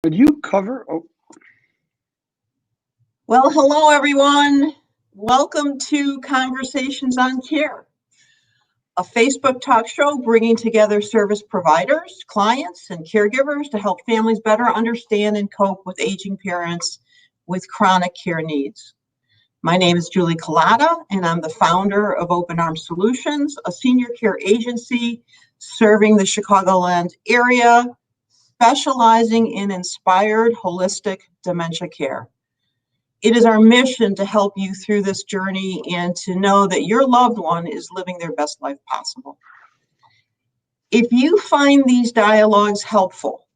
Did you cover? Oh, Well, hello, everyone. Welcome to Conversations on Care, a Facebook talk show bringing together service providers, clients, and caregivers to help families better understand and cope with aging parents with chronic care needs. My name is Julie Collada, and I'm the founder of Open Arms Solutions, a senior care agency serving the Chicagoland area, specializing in inspired holistic dementia care. It is our mission to help you through this journey and to know that your loved one is living their best life possible. If you find these dialogues helpful,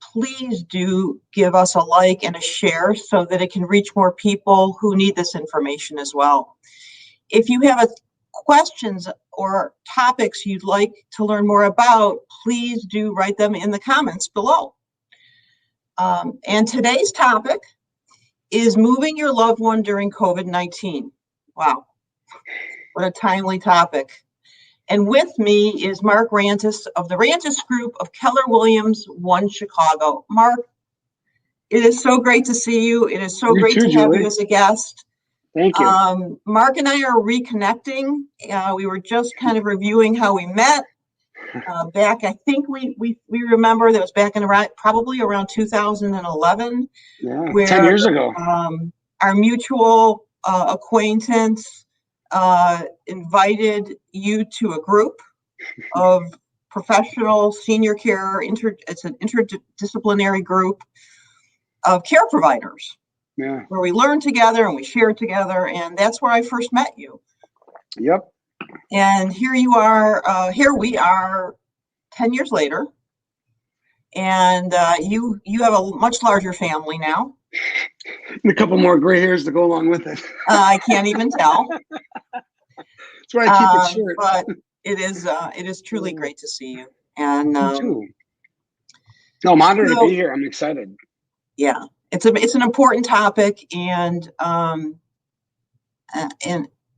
please do give us a like and a share so that it can reach more people who need this information as well. If you have questions or topics you'd like to learn more about, please do write them in the comments below. And today's topic is moving your loved one during COVID-19. Wow, what a timely topic. And with me is Mark Rantis of the Rantis group of Keller Williams, ONEChicago. Mark, it is so great to see you. It is so great to have you as a guest. thank you. Mark and I are reconnecting. We were just kind of reviewing how we met back. I think we remember that was back in probably around 2011. Yeah, where, 10 years ago. Our mutual acquaintance invited you to a group of professional senior care. It's an interdisciplinary group of care providers. Yeah. Where we learned together and we shared together, and that's where I first met you. Yep. And here you are. Here we are, 10 years later, and you have a much larger family now. And a couple more gray hairs to go along with it. I can't even tell. That's why I keep it short. But it is truly great to see you. And you too. No, I'm honored to be here. I'm excited. Yeah, it's an important topic, and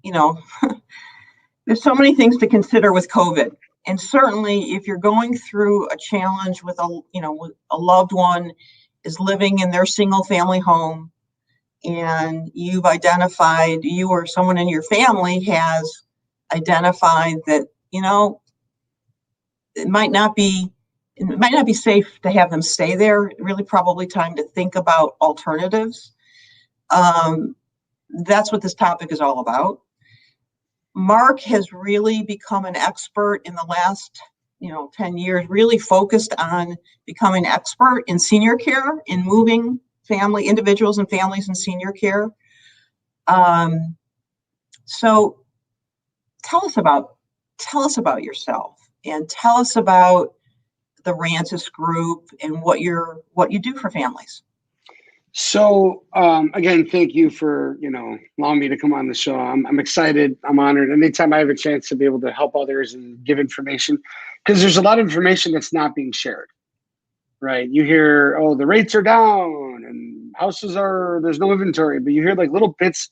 you know, there's so many things to consider with COVID. And certainly, if you're going through a challenge with a loved one is living in their single family home, and you've identified, you or someone in your family has identified that, it might not be safe to have them stay there. Really, probably time to think about alternatives. That's what this topic is all about. Mark has really become an expert in the last 10 years, really focused on becoming an expert in senior care, in moving individuals and families in senior care. So tell us about yourself, and tell us about the Rantis group and what you do for families. So again, thank you for allowing me to come on the show. I'm excited. I'm honored. Anytime I have a chance to be able to help others and give information, because there's a lot of information that's not being shared, right? You hear, oh, the rates are down and there's no inventory, but you hear like little bits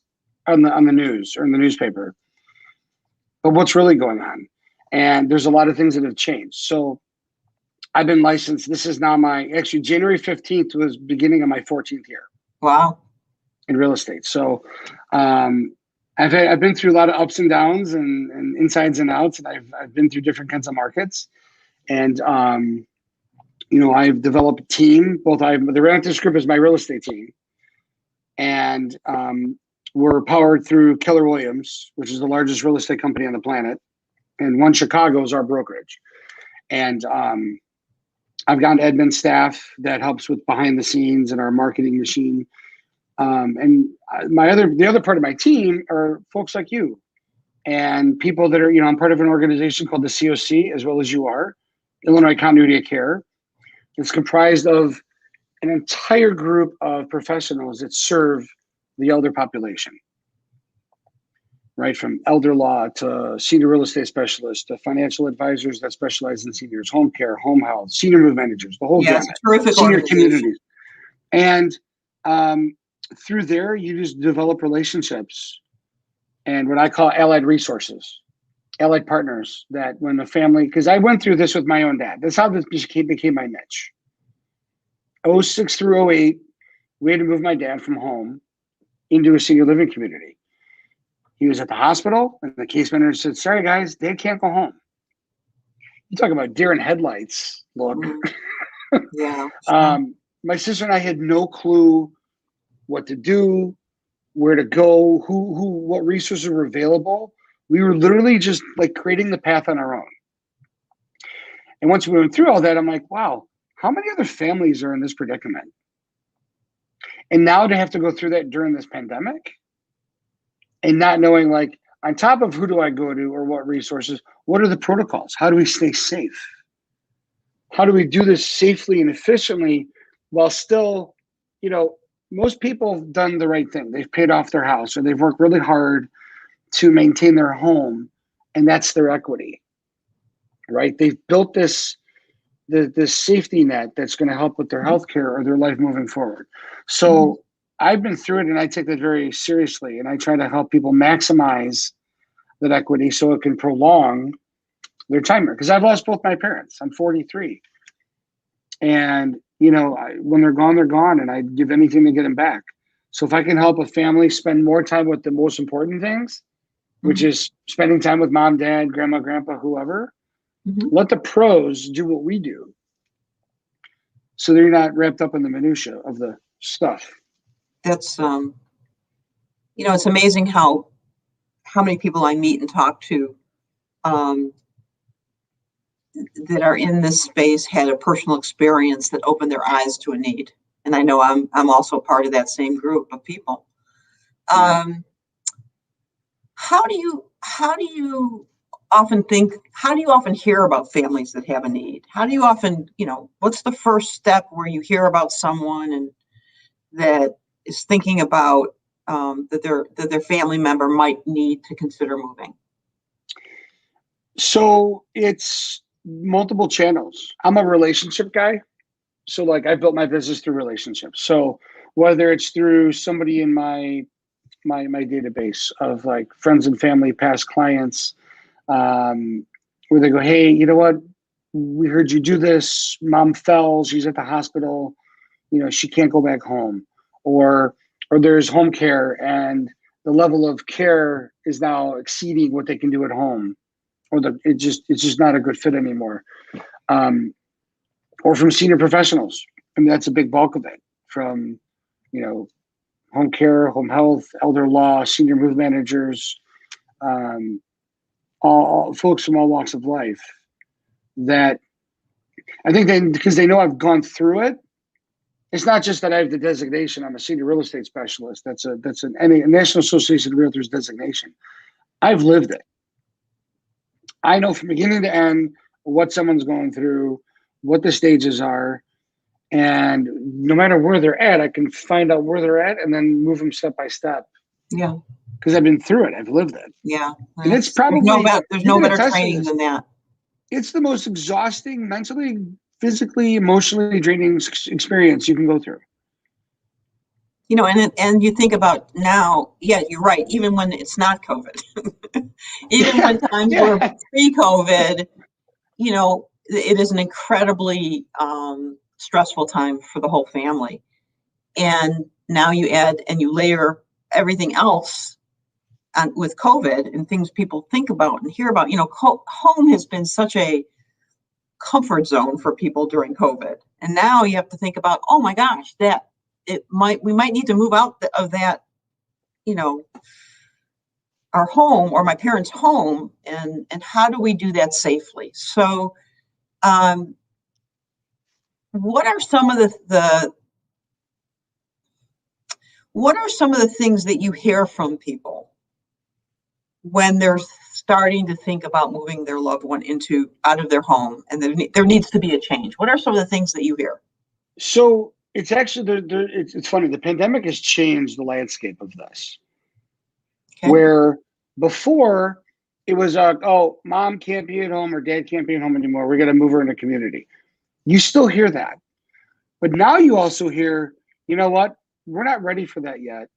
on the news or in the newspaper. But what's really going on? And there's a lot of things that have changed. So I've been licensed. This is now January 15th was beginning of my 14th year. Wow. In real estate. So I've been through a lot of ups and downs and insides and outs, and I've been through different kinds of markets. And I've developed a team. The Rantis group is my real estate team. And we're powered through Keller Williams, which is the largest real estate company on the planet. And ONEChicago is our brokerage. And I've got admin staff that helps with behind the scenes and our marketing machine. And the other part of my team are folks like you and people that are, I'm part of an organization called the COC, as well as you are, Illinois Continuity of Care. It's comprised of an entire group of professionals that serve the elder population, right? From elder law to senior real estate specialists to financial advisors that specialize in seniors, home care, home health, senior move managers, the whole gamut, terrific senior communities. And through there, you just develop relationships and what I call allied resources, allied partners, that when a family, because I went through this with my own dad. That's how this became my niche. '06 through '08, we had to move my dad from home into a senior living community. He was at the hospital, and the case manager said, "Sorry, guys, Dad can't go home." You talk about deer in headlights. Look, Yeah. my sister and I had no clue what to do, where to go, what resources were available. We were literally just like creating the path on our own. And once we went through all that, I'm like, wow, how many other families are in this predicament? And now to have to go through that during this pandemic and not knowing, like, on top of who do I go to or what resources, what are the protocols? How do we stay safe? How do we do this safely and efficiently while still, most people have done the right thing. They've paid off their house or they've worked really hard to maintain their home, and that's their equity, right? They've built this safety net that's going to help with their health care or their life moving forward. So I've been through it, and I take that very seriously, and I try to help people maximize that equity so it can prolong their time here. Because I've lost both my parents. I'm 43. And, when they're gone, and I'd give anything to get them back. So if I can help a family spend more time with the most important things, which is spending time with mom, dad, grandma, grandpa, whoever, let the pros do what we do. So they're not wrapped up in the minutia of the stuff. That's, it's amazing how many people I meet and talk to that are in this space had a personal experience that opened their eyes to a need. And I know I'm also part of that same group of people. How do you often hear about families that have a need? How do you often, what's the first step where you hear about someone and that is thinking about that their family member might need to consider moving? So it's multiple channels. I'm a relationship guy. So like I built my business through relationships. So whether it's through somebody in my database of like friends and family, past clients, where they go, hey, you know what? We heard you do this. Mom fell. She's at the hospital. She can't go back home. Or there's home care and the level of care is now exceeding what they can do at home. Or it's just not a good fit anymore. Or from senior professionals. I mean, that's a big bulk of it. From, home care, home health, elder law, senior move managers, all folks from all walks of life. That I think because they know I've gone through it. It's not just that I have the designation. I'm a senior real estate specialist. That's a National Association of Realtors designation. I've lived it. I know from beginning to end what someone's going through, what the stages are, and no matter where they're at, I can find out where they're at and then move them step by step. Yeah. Because I've been through it. I've lived it. Yeah. And it's probably there's no better training than that. It's the most exhausting, mentally, physically, emotionally draining experience you can go through. And you think about now, yeah, you're right. Even when it's not COVID, even when times were pre-COVID, it is an incredibly stressful time for the whole family. And now you add and you layer everything else with COVID and things people think about and hear about. Home has been such a comfort zone for people during COVID. And now you have to think about, oh my gosh, we might need to move out of that, our home or my parents' home, and how do we do that safely? So, what are some of the things that you hear from people when they're starting to think about moving their loved one out of their home, and there needs to be a change? What are some of the things that you hear? So it's actually it's funny. The pandemic has changed the landscape of this. Okay. Where before it was mom can't be at home or dad can't be at home anymore. We're gonna move her in a community. You still hear that, but now you also hear, you know what? We're not ready for that yet.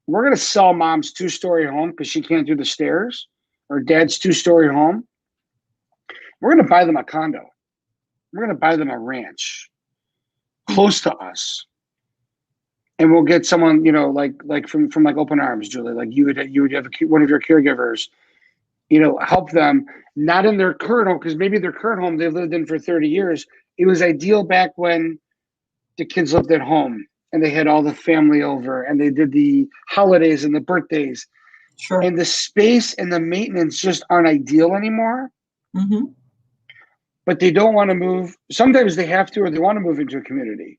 We're gonna sell mom's 2-story home because she can't do the stairs, or dad's 2-story home. We're gonna buy them a condo. We're gonna buy them a ranch. close to us. And we'll get someone, like from like Open Arms, Julie, like you would have one of your caregivers, help them, not in their current home, because maybe their current home they've lived in for 30 years. It was ideal back when the kids lived at home and they had all the family over and they did the holidays and the birthdays. Sure. And the space and the maintenance just aren't ideal anymore. Mm-hmm. But they don't want to move. Sometimes they have to, or they want to move into a community.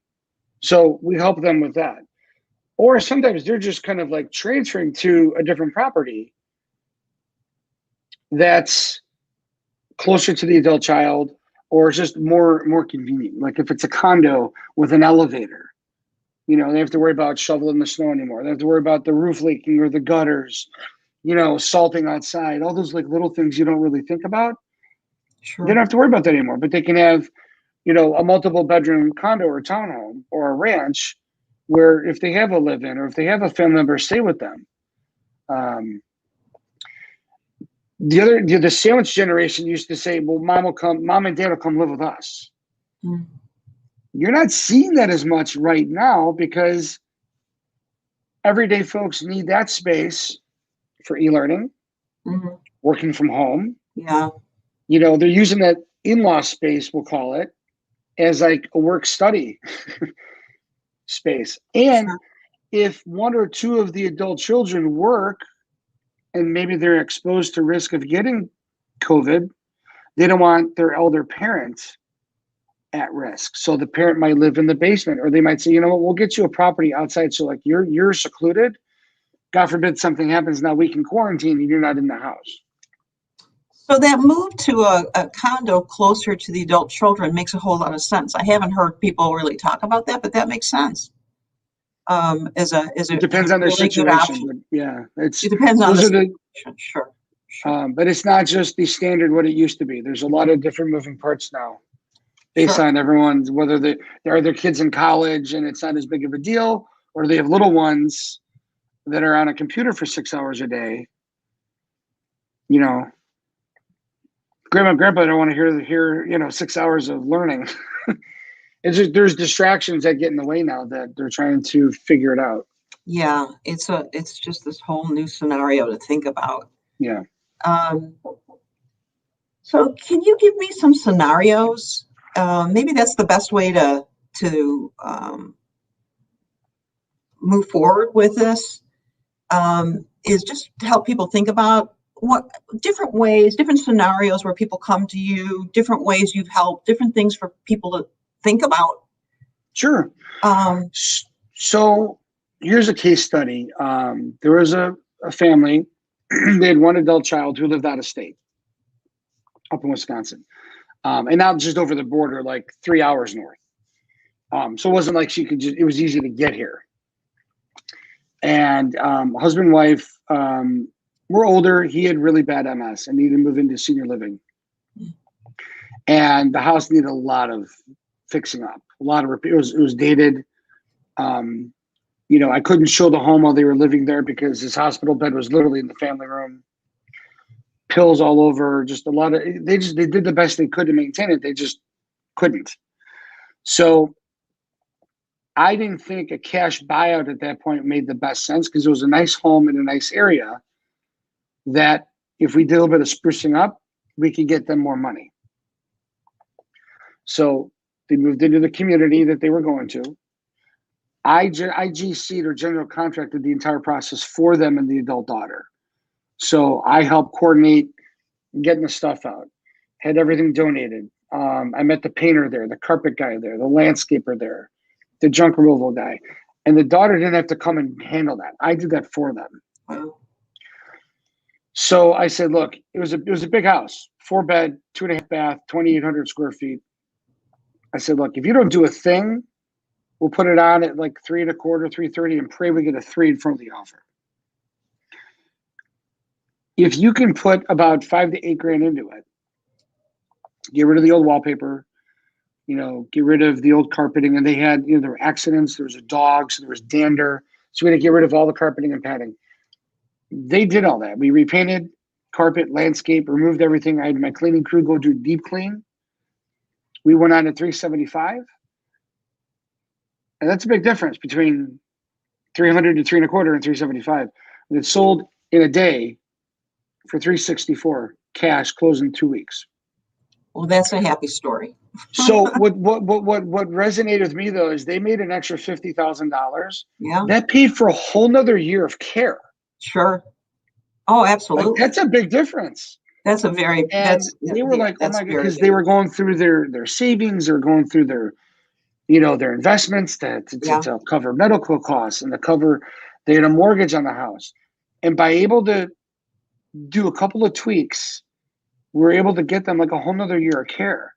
So we help them with that. Or sometimes they're just kind of like transferring to a different property that's closer to the adult child, or just more convenient. Like if it's a condo with an elevator, they have to worry about shoveling the snow anymore. They have to worry about the roof leaking or the gutters, salting outside, all those like little things you don't really think about. Sure. They don't have to worry about that anymore, but they can have, a multiple bedroom condo or townhome or a ranch where if they have a live-in or if they have a family member stay with them. The sandwich generation used to say, well, mom and dad will come live with us. Mm. You're not seeing that as much right now because everyday folks need that space for e-learning, Mm-hmm. working from home. Yeah. They're using that in-law space, we'll call it, as like a work study space. And Sure. if one or two of the adult children work and maybe they're exposed to risk of getting COVID, they don't want their elder parent at risk. So the parent might live in the basement, or they might say, we'll get you a property outside. So like you're secluded. God forbid something happens, now we can quarantine and you're not in the house. So that move to a condo closer to the adult children makes a whole lot of sense. I haven't heard people really talk about that, but that makes sense. It depends on their really situation. But yeah, it depends on the situation. Sure. But it's not just the standard what it used to be. There's a lot of different moving parts now, based on everyone's, whether there are their kids in college and it's not as big of a deal, or they have little ones that are on a computer for 6 hours a day. Grandma and grandpa don't want to hear 6 hours of learning. It's just, there's distractions that get in the way now that they're trying to figure it out. Yeah, it's just this whole new scenario to think about. Yeah. So can you give me some scenarios? Maybe that's the best way to move forward with this, is just to help people think about what different ways, different scenarios where people come to you, different ways you've helped, different things for people to think about. Sure. So here's a case study. There was a family, they had one adult child who lived out of state, up in Wisconsin, and not just over the border, like 3 hours north. So it wasn't like she could it was easy to get here. And husband and wife were older. He had really bad MS and needed to move into senior living. And the house needed a lot of fixing up, a lot of repair. It was dated. I couldn't show the home while they were living there because his hospital bed was literally in the family room. Pills all over, just a lot of, they did the best they could to maintain it. They just couldn't. So I didn't think a cash buyout at that point made the best sense because it was a nice home in a nice area that if we did a little bit of sprucing up, we could get them more money. So they moved into the community that they were going to. I GC'd or general contracted the entire process for them and the adult daughter. So I helped coordinate getting the stuff out, had everything donated. I met the painter there, the carpet guy there, the landscaper there, the junk removal guy. And the daughter didn't have to come and handle that. I did that for them. Wow. So I said, look, it was a big house, 4-bed, 2.5 bath, 2,800 square feet. I said, look, if you don't do a thing, we'll put it on at like 3.25, 3:30, and pray we get a 3 in front of the offer. If you can put about $5,000 to $8,000 into it, get rid of the old wallpaper, get rid of the old carpeting, and they had, there were accidents, there was a dog, so there was dander, so we had to get rid of all the carpeting and padding. They did all that. We repainted, carpet, landscape, removed everything. I had my cleaning crew go do deep clean. We went on at $375. And that's a big difference between 300 to 3.25 and 375. And it's sold in a day for 364 cash, closed in 2 weeks. Well, that's a happy story. So what resonated with me though is they made an extra $50,000. Yeah. That paid for a whole nother year of care. Sure. Oh, absolutely. Like, that's a big difference. That's a very, And they were like, oh my God, because they were going through their savings, or going through their, their investments to cover medical costs and to cover, they had a mortgage on the house. And by able to do a couple of tweaks, we're able to get them like a whole nother year of care.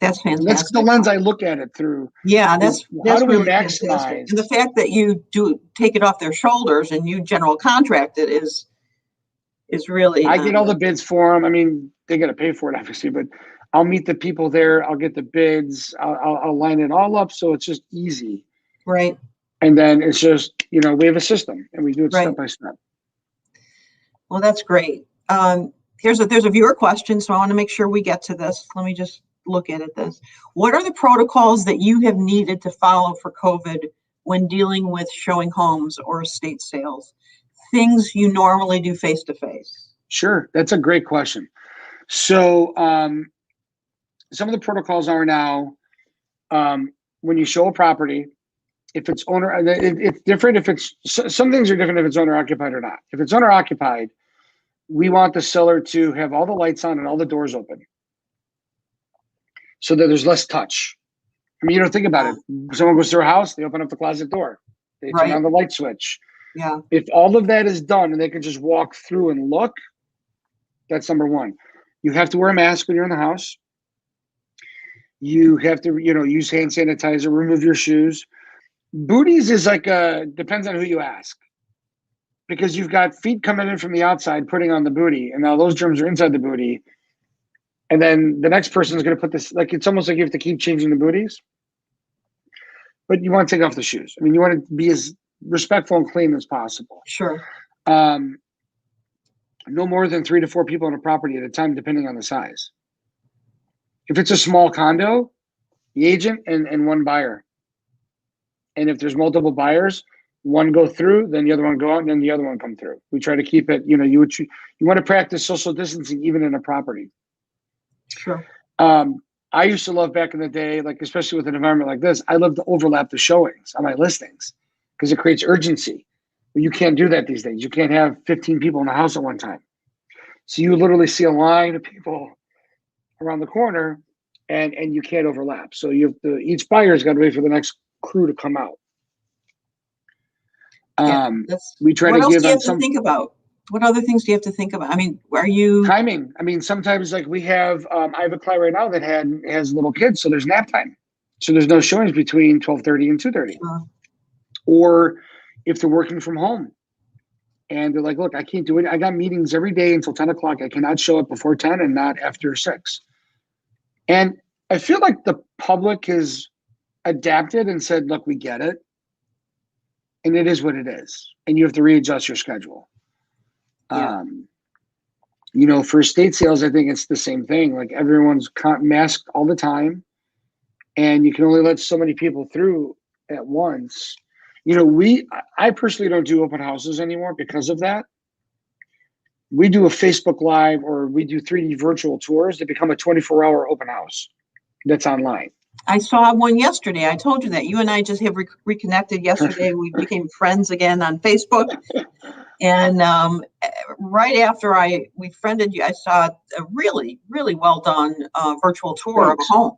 That's fantastic. And that's the lens I look at it through. Yeah, that's how do we really maximize? Fantastic. And the fact that you do take it off their shoulders and you general contract it is really. I get all the bids for them. I mean, they got to pay for it, obviously, but I'll meet the people there. I'll get the bids. I'll line it all up so it's just easy. Right. And then it's just, we have a system and we do it step by step. Well, that's great. There's a viewer question, so I want to make sure we get to this. Let me just look at this. What are the protocols that you have needed to follow for COVID when dealing with showing homes or estate sales? Things you normally do face to face? Sure, that's a great question. So some of the protocols are now when you show a property, if it's owner, it's different. If it's some things are different if it's owner occupied or not. If it's owner occupied, we want the seller to have all the lights on and all the doors open, so that there's less touch. I mean, think about it. Someone goes through a house, they open up the closet door, they turn on the light switch. Yeah. If all of that is done and they can just walk through and look, that's number one. You have to wear a mask when you're in the house. You have to, use hand sanitizer, remove your shoes. Booties is depends on who you ask. Because you've got feet coming in from the outside, putting on the booty, and now those germs are inside the booty. And then the next person is going to put this, it's almost like you have to keep changing the booties. But you want to take off the shoes. I mean, you want to be as respectful and clean as possible. Sure. No more than 3 to 4 people on a property at a time, depending on the size. If it's a small condo, the agent and one buyer. And if there's multiple buyers, one go through, then the other one go out, and then the other one come through. We try to keep it, you want to practice social distancing even in a property. Sure. I used to love back in the day, especially with an environment like this, I love to overlap the showings on my listings because it creates urgency. But you can't do that these days. You can't have 15 people in the house at one time. So you literally see a line of people around the corner and you can't overlap. So each buyer's got to wait for the next crew to come out. We try to give. What else do you have to think about? What other things do you have to think about? I mean, are you timing? I mean, sometimes we have. I have a client right now that has little kids, so there's nap time, so there's no showings between 12:30 and 2:30. Or if they're working from home, and they're like, "Look, I can't do it. I got meetings every day until 10 o'clock. I cannot show up before 10 and not after 6." And I feel like the public has adapted and said, "Look, we get it." And it is what it is. And you have to readjust your schedule. Yeah. For estate sales, I think it's the same thing. Everyone's masked all the time. And you can only let so many people through at once. I personally don't do open houses anymore because of that. We do a Facebook Live or we do 3D virtual tours that become a 24-hour open house that's online. I saw one yesterday. I told you that. You and I just have reconnected yesterday. We became friends again on Facebook. And right after we friended you, I saw a really, really well done virtual tour of a home.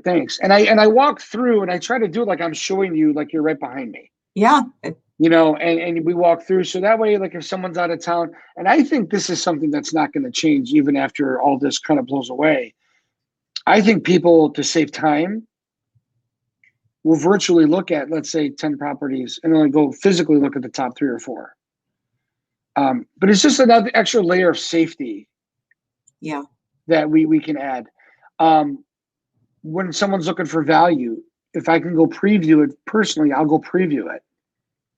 Thanks. And I walk through and I try to do it like I'm showing you, like you're right behind me. Yeah. And we walk through. So that way, if someone's out of town, and I think this is something that's not going to change even after all this kind of blows away. I think people, to save time, will virtually look at, let's say, 10 properties and only go physically look at the top 3 or 4. But it's just another extra layer of safety. Yeah. That we can add. When someone's looking for value, if I can go preview it personally, I'll go preview it.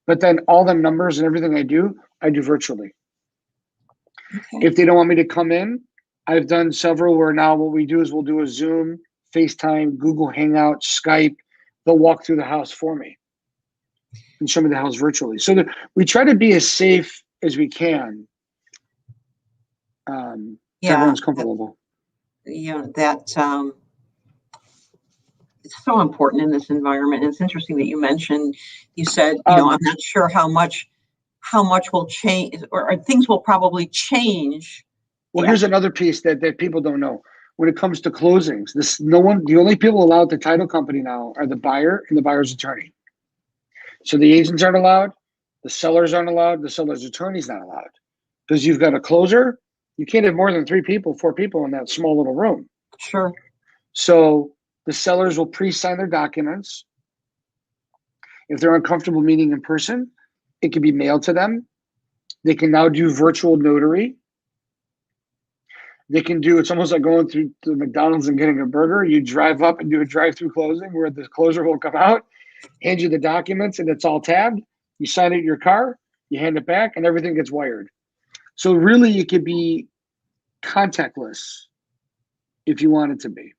But then all the numbers and everything I do virtually. Okay. If they don't want me to come in, I've done several where now what we do is we'll do a Zoom, FaceTime, Google Hangout, Skype. They'll walk through the house for me. and show me the house virtually. So we try to be as safe as we can. To everyone's comfort level. It's so important in this environment. And it's interesting that you said, I'm not sure how much will change, or things will probably change. Well, here's another piece that people don't know. When it comes to closings, the only people allowed at the title company now are the buyer and the buyer's attorney. So the agents aren't allowed, the sellers aren't allowed, the seller's attorney's not allowed. Because you've got a closer, you can't have more than 4 people in that small little room. Sure. So the sellers will pre-sign their documents. If they're uncomfortable meeting in person, it can be mailed to them. They can now do virtual notary. They can do, it's almost like going through the McDonald's and getting a burger. You drive up and do a drive-through closing where the closer will come out, hand you the documents, and it's all tabbed. You sign it in your car, you hand it back, and everything gets wired. So really, it could be contactless if you want it to be.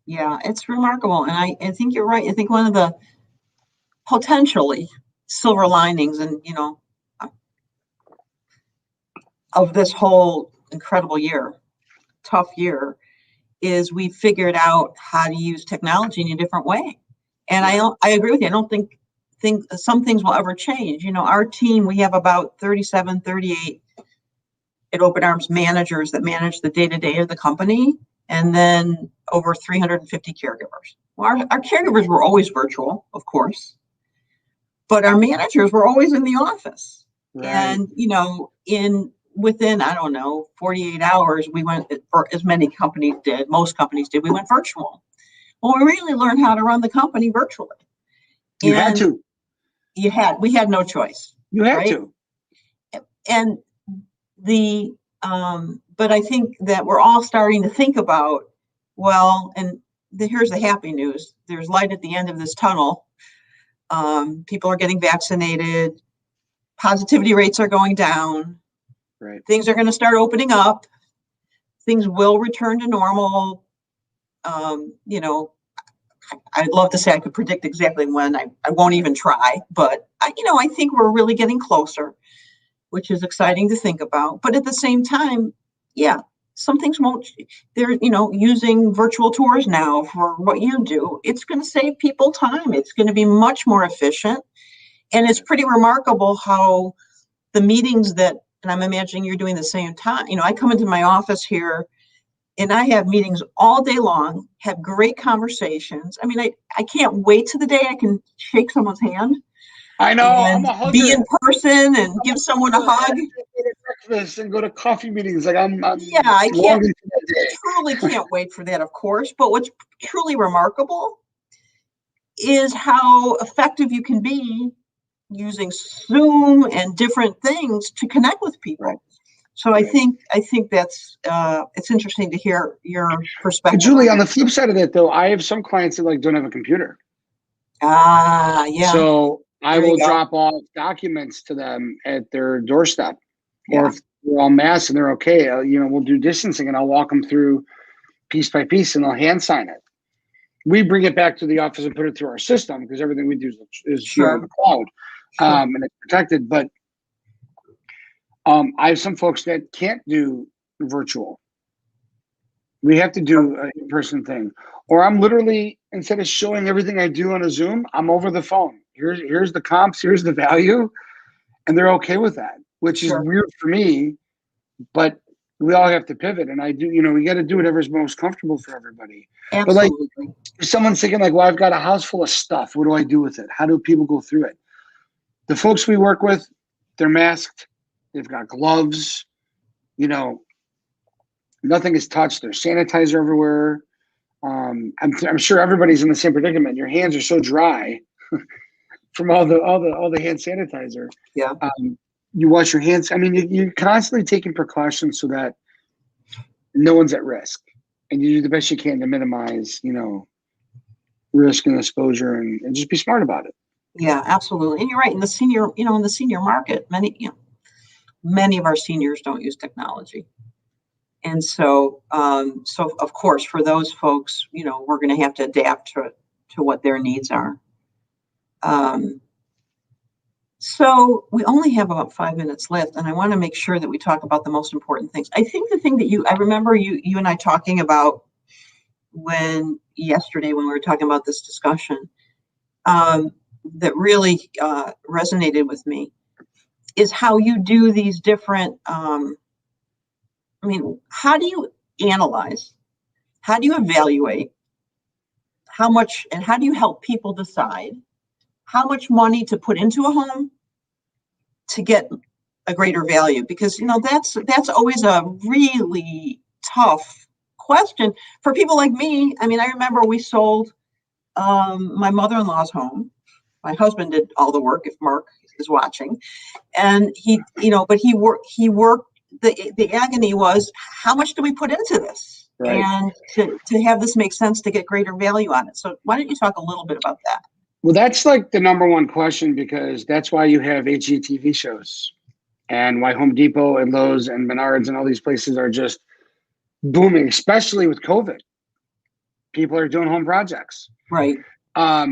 Yeah, it's remarkable. And I think you're right. I think one of the potentially silver linings and, of this whole incredible tough year, is we figured out how to use technology in a different way. And I agree with you. I don't think some things will ever change. Our team, we have about 37, 38 at Open Arms managers that manage the day-to-day of the company, and then over 350 caregivers. Well, our caregivers were always virtual, of course, but our managers were always in the office. Right. And, within, 48 hours, we went, or as most companies did, we went virtual. Well, we really learned how to run the company virtually. You had to. We had no choice. You had to. And but I think that we're all starting to think about, here's the happy news. There's light at the end of this tunnel. People are getting vaccinated. Positivity rates are going down. Right. Things are going to start opening up. Things will return to normal. I'd love to say I could predict exactly when. I won't even try, but I think we're really getting closer, which is exciting to think about. But at the same time, some things won't. They're using virtual tours now for what you do. It's going to save people time. It's going to be much more efficient, and it's pretty remarkable how the meetings that, and I'm imagining you're doing the same time. I come into my office here, and I have meetings all day long, have great conversations. I mean, I can't wait to the day I can shake someone's hand. I know. And I'm a hugger. be in person and give someone a hug. And go to coffee meetings. Like I truly can't wait for that, of course. But what's truly remarkable is how effective you can be using Zoom and different things to connect with people. Right. So I think that's it's interesting to hear your perspective. Julie, on the flip side of that, though, I have some clients that don't have a computer. Yeah. So I will drop off documents to them at their doorstep, or if they're all masked and they're okay, we'll do distancing and I'll walk them through piece by piece and they'll hand sign it. We bring it back to the office and put it through our system because everything we do is on the cloud, and it's protected. But I have some folks that can't do virtual. We have to do an in-person thing, or I'm literally, instead of showing everything I do on a Zoom, I'm over the phone. Here's the comps, here's the value, and they're okay with that, which is weird for me, but we all have to pivot. And I do, we got to do whatever's most comfortable for everybody. Absolutely. But if someone's thinking well, I've got a house full of stuff. What do I do with it? How do people go through it? The folks we work with, they're masked. They've got gloves, nothing is touched. There's sanitizer everywhere. I'm sure everybody's in the same predicament. Your hands are so dry from all the hand sanitizer. Yeah. You wash your hands. I mean, you're constantly taking precautions so that no one's at risk, and you do the best you can to minimize, risk and exposure, and just be smart about it. Yeah, absolutely. And you're right. In the senior market, many of our seniors don't use technology. And so of course, for those folks, we're going to have to adapt to what their needs are. So we only have about 5 minutes left, and I want to make sure that we talk about the most important things. I think the thing that I remember you and I talking about yesterday when we were talking about this discussion, that really resonated with me is how you do these different, how do you analyze? How do you evaluate? How much, and how do you help people decide how much money to put into a home to get a greater value? Because, that's always a really tough question for people like me. I remember we sold my mother-in-law's home. My husband did all the work, if Mark is watching, and he worked. The agony was, how much do we put into this? Right. And to have this make sense, to get greater value on it. So why don't you talk a little bit about that? Well, that's like the number one question, because that's why you have HGTV shows, and why Home Depot and Lowe's and Menards and all these places are just booming, especially with COVID. People are doing home projects. Right. I've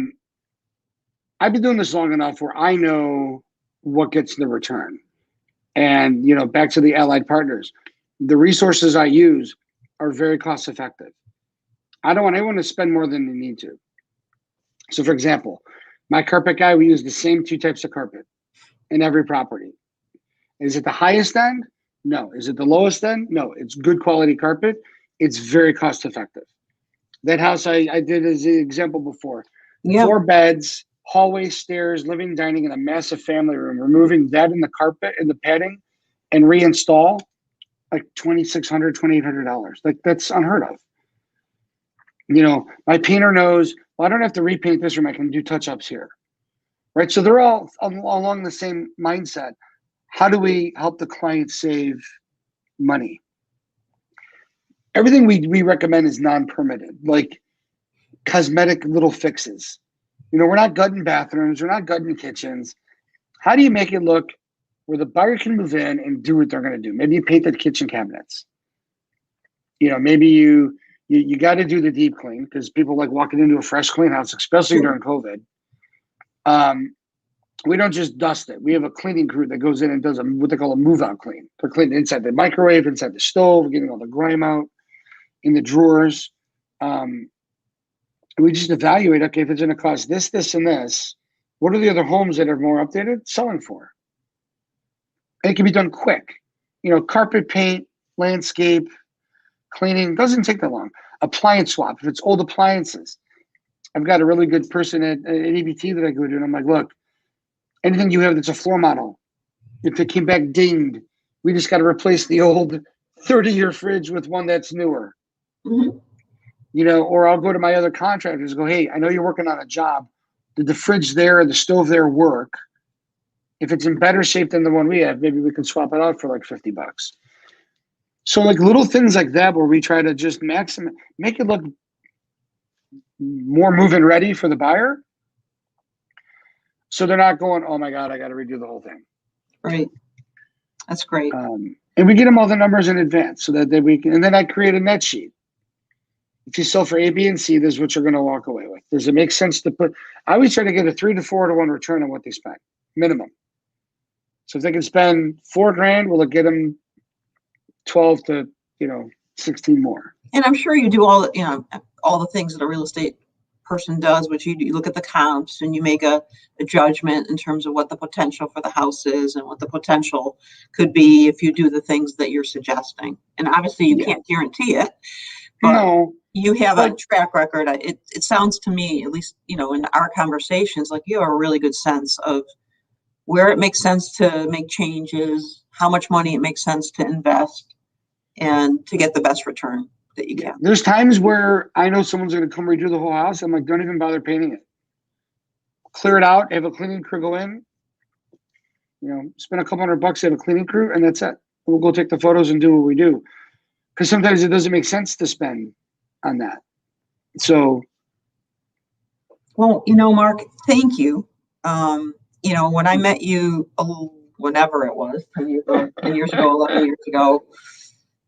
been doing this long enough where I know what gets the return. And, back to the allied partners, the resources I use are very cost effective. I don't want anyone to spend more than they need to. So, for example, my carpet guy, we use the same 2 types of carpet in every property. Is it the highest end? No. Is it the lowest end? No. It's good quality carpet. It's very cost effective. That house I did as an example before. Yeah. 4 beds, hallway, stairs, living, dining, and a massive family room. Removing that in the carpet and the padding and reinstall, like $2,600, $2,800. Like, that's unheard of. My painter knows, well, I don't have to repaint this room. I can do touch-ups here, right? So they're all along the same mindset. How do we help the client save money? Everything we recommend is non-permitted, like cosmetic little fixes. We're not gutting bathrooms. We're not gutting kitchens. How do you make it look where the buyer can move in and do what they're going to do? Maybe you paint the kitchen cabinets. Maybe you got to do the deep clean, because people like walking into a fresh clean house, especially during COVID. We don't just dust it. We have a cleaning crew that goes in and does what they call a move-out clean. They're cleaning inside the microwave, inside the stove, getting all the grime out in the drawers. We just evaluate, okay, if it's going to cost this, this, and this, what are the other homes that are more updated selling for? And it can be done quick. Carpet paint, landscape, cleaning doesn't take that long. Appliance swap, if it's old appliances. I've got a really good person at EBT that I go to, and I'm like, look, anything you have that's a floor model, if it came back dinged, we just got to replace the old 30-year fridge with one that's newer. Mm-hmm. Or I'll go to my other contractors and go, hey, I know you're working on a job. Did the fridge there or the stove there work? If it's in better shape than the one we have, maybe we can swap it out for like $50. So like little things like that, where we try to just make it look more move-in ready for the buyer. So they're not going, oh my God, I got to redo the whole thing. Right. That's great. And we get them all the numbers in advance so that we can, and then I create a net sheet. If you sell for A, B, and C, this is what you're going to walk away with. Does it make sense to put? I always try to get a 3 to 4 to 1 return on what they spend, minimum. So if they can spend $4,000, will it get them 12 to 16 more? And I'm sure you do all the things that a real estate person does, which you look at the comps and you make a judgment in terms of what the potential for the house is and what the potential could be if you do the things that you're suggesting. And obviously you can't guarantee it. But no. You have a track record. It sounds to me, at least, in our conversations, like you have a really good sense of where it makes sense to make changes, how much money it makes sense to invest, and to get the best return that you can. There's times where I know someone's going to come redo the whole house. I'm like, don't even bother painting it. Clear it out, have a cleaning crew go in, spend a couple $100, have a cleaning crew, and that's it. We'll go take the photos and do what we do. Because sometimes it doesn't make sense to spend on that. So. Well, Mark, thank you. When I met you, whenever it was, 10 years ago, 11 years ago,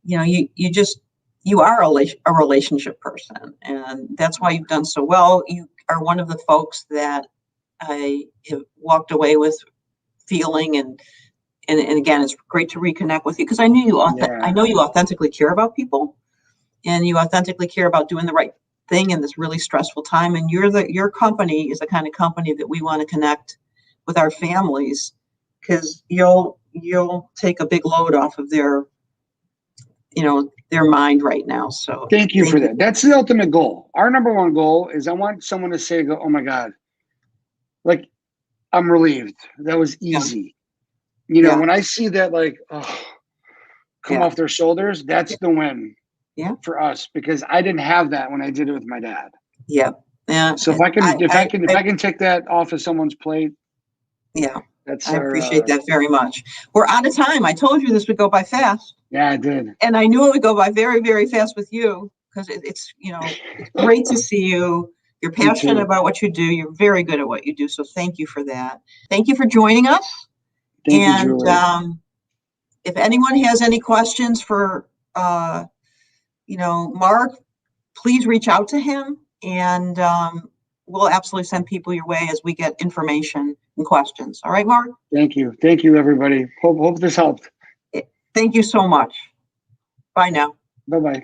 you are a relationship person, and that's why you've done so well. You are one of the folks that I have walked away with feeling. And again, it's great to reconnect with you because I know you authentically care about people, and you authentically care about doing the right thing in this really stressful time. And your company is the kind of company that we want to connect with our families, because you'll take a big load off of their mind right now. So thank you for that. That's the ultimate goal. Our number one goal is I want someone to say, oh my God, like, I'm relieved. That was easy. When I see that, like, come off their shoulders, that's the win for us, because I didn't have that when I did it with my dad. Yeah. So if I can take that off of someone's plate. Yeah. I appreciate that very much. We're out of time. I told you this would go by fast. Yeah, I did. And I knew it would go by very, very fast with you, because it's great to see you. You're passionate about what you do. You're very good at what you do. So thank you for that. Thank you for joining us. Thank you, Julie. If anyone has any questions for, Mark, please reach out to him, and we'll absolutely send people your way as we get information and questions. All right, Mark? Thank you. Thank you, everybody. Hope this helped. Thank you so much. Bye now. Bye-bye.